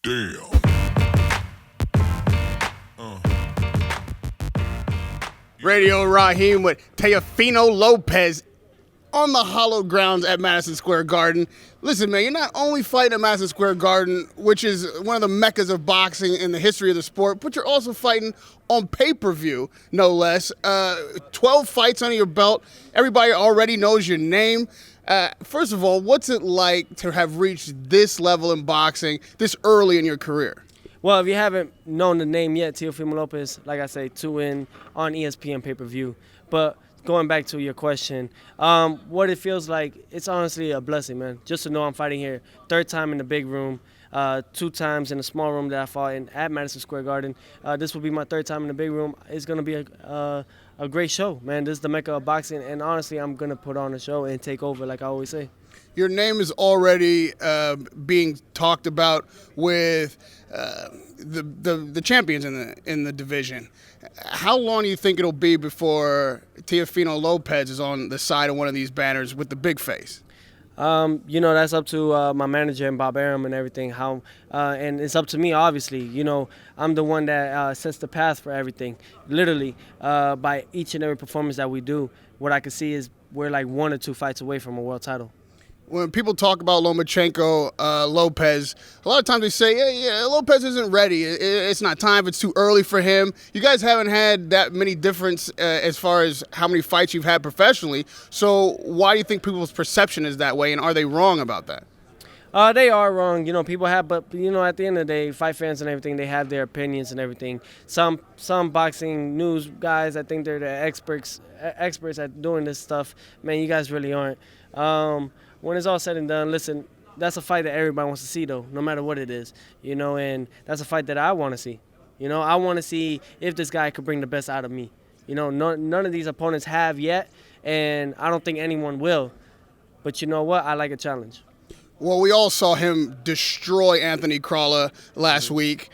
Damn. Radio Rahim with TEOFIMO Lopez on the hallowed grounds at Madison Square Garden. Listen, man, you're not only fighting at Madison Square Garden, which is one of the meccas of boxing in the history of the sport, but you're also fighting on pay-per-view, no less. 12 fights under your belt. Everybody already knows your name. First of all, what's it like to have reached this level in boxing this early in your career? Well, if you haven't known the name yet, TEOFIMO Lopez, like I say, 2-in on ESPN pay-per-view. But going back to your question, what it feels like, it's honestly a blessing, man. Just to know I'm fighting here, third time in the big room, 2 times in the small room that I fought in at Madison Square Garden. This will be my third time in the big room. It's going to be a great show, man. This is the mecca of boxing, and honestly, I'm going to put on a show and take over, like I always say. Your name is already being talked about with the champions in the division. How long do you think it'll be before TEOFIMO Lopez is on the side of one of these banners with the big face? That's up to my manager and Bob Arum and everything. And it's up to me, obviously. I'm the one that sets the path for everything. Literally, by each and every performance that we do, what I can see is we're like 1 or 2 fights away from a world title. When people talk about Lomachenko, Lopez, a lot of times they say, yeah, Lopez isn't ready. It's not time. It's too early for him. You guys haven't had that many difference as far as how many fights you've had professionally. So why do you think people's perception is that way, and are they wrong about that? They are wrong. People have, but, at the end of the day, fight fans and everything, they have their opinions and everything. Some boxing news guys, I think they're the experts at doing this stuff. Man, you guys really aren't. When it's all said and done, listen, that's a fight that everybody wants to see, though, no matter what it is, and that's a fight that I want to see. I want to see if this guy could bring the best out of me. None of these opponents have yet, and I don't think anyone will. But you know what? I like a challenge. Well, we all saw him destroy Anthony Crawler last week.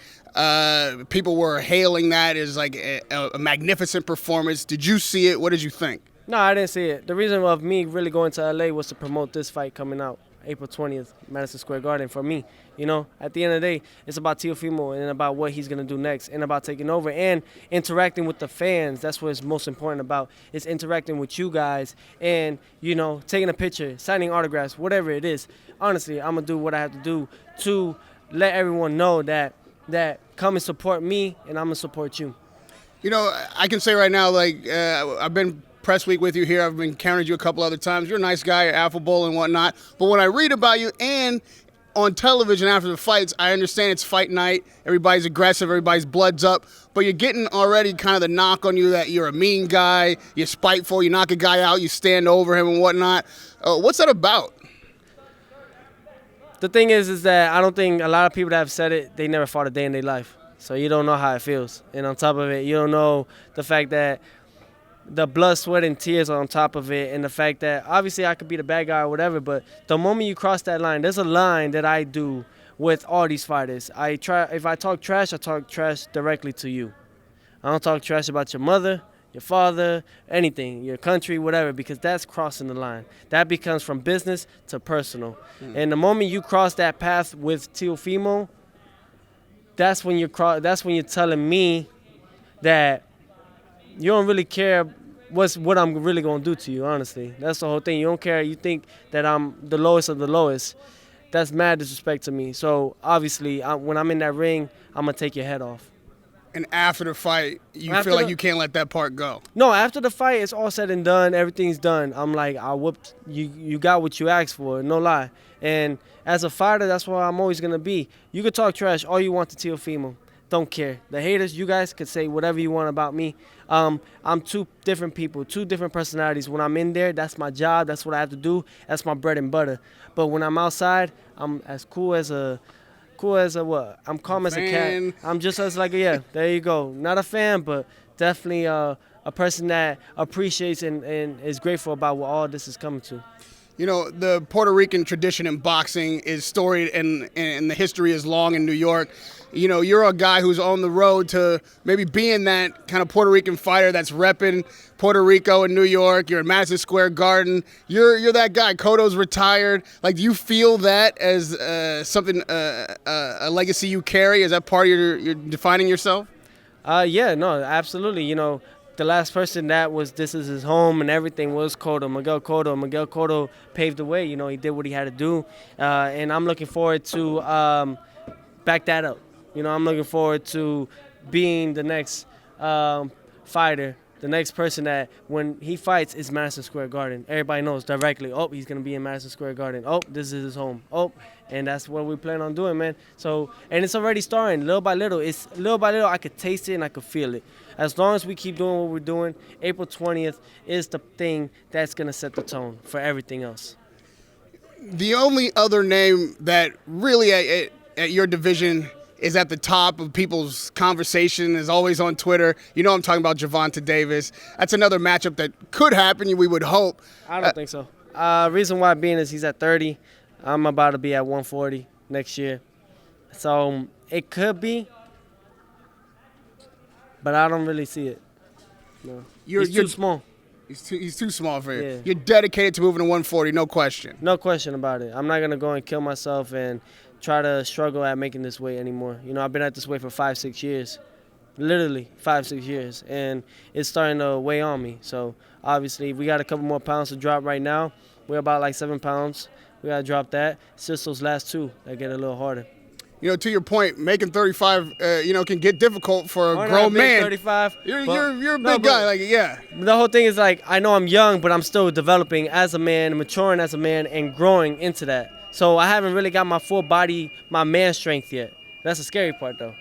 People were hailing that as like a magnificent performance. Did you see it? What did you think? No, I didn't see it. The reason of me really going to L.A. was to promote this fight coming out April 20th, Madison Square Garden. For me, at the end of the day, it's about Teofimo and about what he's going to do next and about taking over and interacting with the fans. That's what it's most important about. It's interacting with you guys and, taking a picture, signing autographs, whatever it is. Honestly, I'm going to do what I have to do to let everyone know that come and support me and I'm going to support you. I can say right now, I've been press week with you here. I've been counting you a couple other times. You're a nice guy, you're affable and whatnot. But when I read about you and on television after the fights, I understand it's fight night. Everybody's aggressive. Everybody's blood's up. But you're getting already kind of the knock on you that you're a mean guy, you're spiteful, you knock a guy out, you stand over him and whatnot. What's that about? The thing is that I don't think a lot of people that have said it, they never fought a day in their life. So you don't know how it feels. And on top of it, you don't know the fact that the blood, sweat, and tears on top of it, and the fact that obviously I could be the bad guy or whatever, but the moment you cross that line, there's a line that I do with all these fighters. If I talk trash, I talk trash directly to you. I don't talk trash about your mother, your father, anything, your country, whatever, because that's crossing the line. That becomes from business to personal. And the moment you cross that path with Teofimo, that's when you're telling me that you don't really care what I'm really going to do to you, honestly. That's the whole thing. You don't care. You think that I'm the lowest of the lowest. That's mad disrespect to me. So, obviously, when I'm in that ring, I'm going to take your head off. And after the fight, you feel like you can't let that part go? No, after the fight, it's all said and done. Everything's done. I'm like, I whooped you. You got what you asked for, no lie. And as a fighter, that's what I'm always going to be. You could talk trash all you want to Teofimo. Don't care. The haters, you guys could say whatever you want about me. I'm 2 different people, 2 different personalities. When I'm in there, that's my job. That's what I have to do. That's my bread and butter. But when I'm outside, I'm as cool as a what? I'm calm as a cat. I'm just as there you go. Not a fan, but definitely a person that appreciates and is grateful about what all this is coming to. You know, the Puerto Rican tradition in boxing is storied and the history is long in New York. You know, you're a guy who's on the road to maybe being that kind of Puerto Rican fighter that's repping Puerto Rico and New York. You're at Madison Square Garden. You're that guy. Cotto's retired. Like, do you feel that as something, a legacy you carry? Is that part of your defining yourself? Yeah, no, absolutely. You know, the last person this is his home and everything was Cotto, Miguel Cotto. Miguel Cotto paved the way. You know, he did what he had to do. And I'm looking forward to back that up. You know, I'm looking forward to being the next fighter, the next person that when he fights is Madison Square Garden. Everybody knows directly, oh, he's going to be in Madison Square Garden. Oh, this is his home. Oh, and that's what we plan on doing, man. So, and it's already starting little by little. I could taste it and I could feel it. As long as we keep doing what we're doing, April 20th is the thing that's going to set the tone for everything else. The only other name that really at your division is at the top of people's conversation, is always on Twitter. You know I'm talking about Javonta Davis. That's another matchup that could happen, we would hope. I don't think so. Reason why being is he's at 30. I'm about to be at 140 next year. So it could be, but I don't really see it. No. He's too small. He's too small for you. Yeah. You're dedicated to moving to 140, no question. No question about it. I'm not going to go and kill myself and try to struggle at making this weight anymore. You know, I've been at this weight for 5-6 years. Literally 5-6 years. And it's starting to weigh on me. So, obviously, we got a couple more pounds to drop right now. We're about like 7 pounds. We got to drop that. It's just those last 2 that get a little harder. You know, to your point, making 35, can get difficult for a grown man. 35. You're a big guy, like, yeah. The whole thing is like, I know I'm young, but I'm still developing as a man, maturing as a man, and growing into that. So I haven't really got my full body, my man strength yet. That's the scary part, though.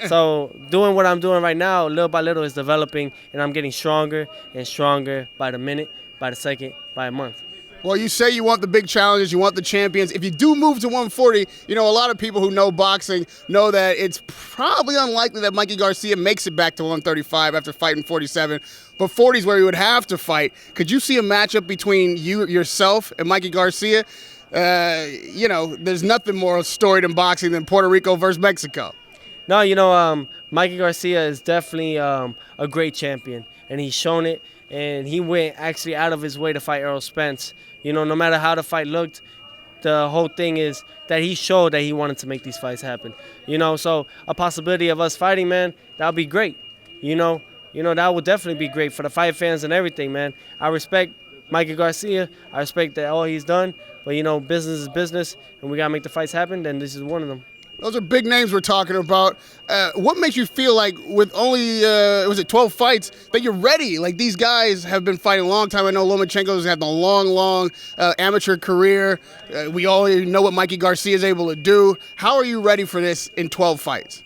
So doing what I'm doing right now, little by little, is developing, and I'm getting stronger and stronger by the minute, by the second, by a month. Well, you say you want the big challenges, you want the champions. If you do move to 140, you know, a lot of people who know boxing know that it's probably unlikely that Mikey Garcia makes it back to 135 after fighting 47. But 40 is where he would have to fight. Could you see a matchup between yourself and Mikey Garcia? There's nothing more storied in boxing than Puerto Rico versus Mexico. No, you know, Mikey Garcia is definitely a great champion, and he's shown it. And he went actually out of his way to fight Errol Spence. You know, no matter how the fight looked, the whole thing is that he showed that he wanted to make these fights happen. You know, so a possibility of us fighting, man, that would be great. You know, that would definitely be great for the fight fans and everything, man. I respect Mikey Garcia. I respect that all he's done. But, you know, business is business, and we got to make the fights happen, then this is one of them. Those are big names we're talking about. What makes you feel like with only, 12 fights, that you're ready? Like, these guys have been fighting a long time. I know Lomachenko's had a long amateur career. We all know what Mikey Garcia is able to do. How are you ready for this in 12 fights?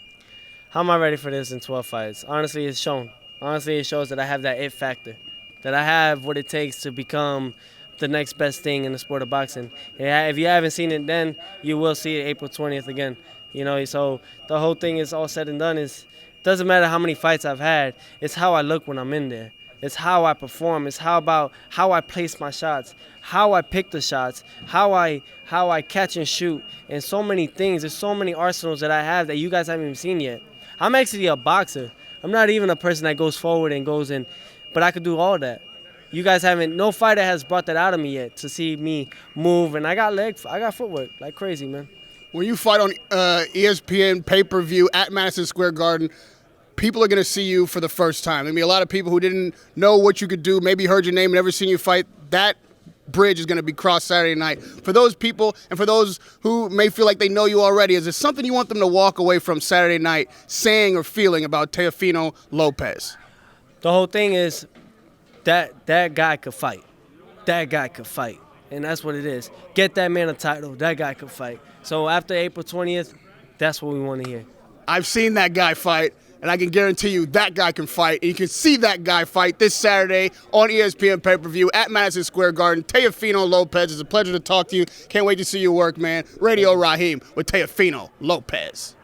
How am I ready for this in 12 fights? Honestly, it's shown. Honestly, it shows that I have that it factor, that I have what it takes to become the next best thing in the sport of boxing. If you haven't seen it then, you will see it April 20th again. You know, so the whole thing is all said and done. It doesn't matter how many fights I've had. It's how I look when I'm in there. It's how I perform. It's how I place my shots, how I pick the shots, how I catch and shoot, and so many things. There's so many arsenals that I have that you guys haven't even seen yet. I'm actually a boxer. I'm not even a person that goes forward and goes in, but I could do all that. You guys haven't. No fighter has brought that out of me yet to see me move, and I got footwork like crazy, man. When you fight on ESPN pay-per-view at Madison Square Garden, people are going to see you for the first time. There'll be a lot of people who didn't know what you could do, maybe heard your name, never seen you fight. That bridge is going to be crossed Saturday night. For those people and for those who may feel like they know you already, is there something you want them to walk away from Saturday night saying or feeling about TEOFIMO Lopez? The whole thing is that guy could fight. That guy could fight. And that's what it is. Get that man a title. That guy could fight. So after April 20th, that's what we want to hear. I've seen that guy fight, and I can guarantee you that guy can fight. And you can see that guy fight this Saturday on ESPN pay-per-view at Madison Square Garden. TEOFIMO Lopez, it's a pleasure to talk to you. Can't wait to see you work, man. Radio Rahim with TEOFIMO Lopez.